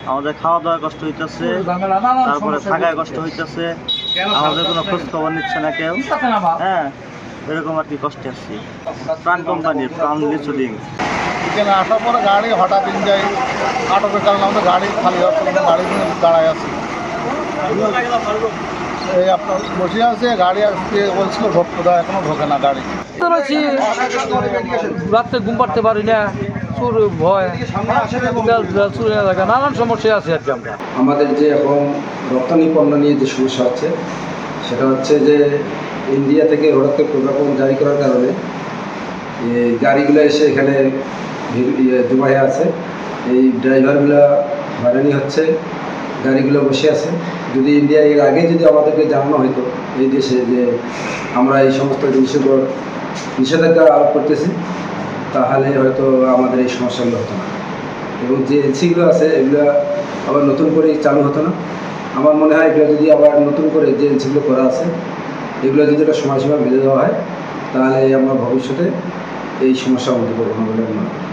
আমাদের খাওয়া দাওয়া কষ্ট হইতেছে, তারপরে থাকায় কষ্ট হইতেছে, আমাদের কোনো খোঁজ খবর নিচ্ছে না কেউ। হ্যাঁ, এরকম আর কি কষ্টে আসছি। প্রাণ কোম্পানির প্রাণ লিচুলিং এখানে আসার পরে গাড়ি হঠাৎ যায় আটকের কারণে আমাদের গাড়ি খালি হচ্ছে, গাড়ি দাঁড়ায় আছে। এই আপনার বসে আছে গাড়ি আজকে বলছিল ঢুকতে দেয়, এখনো ঢোকে না গাড়ি। রাত্রে ঘুম পাড়তে পারি না, চোর ভয়, চুরি এলাকা নানান সমস্যা আছে আর কি। আমরা আমাদের যে এখন রপ্তানি পণ্য নিয়ে যে সমস্যা হচ্ছে সেটা হচ্ছে যে ইন্ডিয়া থেকে হঠাৎ করে প্রজ্ঞাপন জারি করার কারণে এই গাড়িগুলো এসে এখানে জমা হয়ে আছে। এই ড্রাইভারগুলো হয়রানি হচ্ছে, গাড়িগুলো বসে আছে। যদি ইন্ডিয়া এর আগে যদি আমাদেরকে জানানো হতো এই দেশে যে আমরা এই সমস্ত জিনিসের উপর নিষেধাজ্ঞা আরোপ করতেছি, তাহলে হয়তো আমাদের এই সমস্যাগুলো হতো না, এবং যে এলসিগুলো আছে এগুলো আবার নতুন করে চালু হতো না। আমার মনে হয় এগুলো যদি আবার নতুন করে যে এলসিগুলো করা আছে এগুলো যদি একটা সময়সীমা বেঁধে দেওয়া হয়, তাহলে আমরা ভবিষ্যতে এই সমস্যার মধ্যে পড়বো না বলে মনে করি।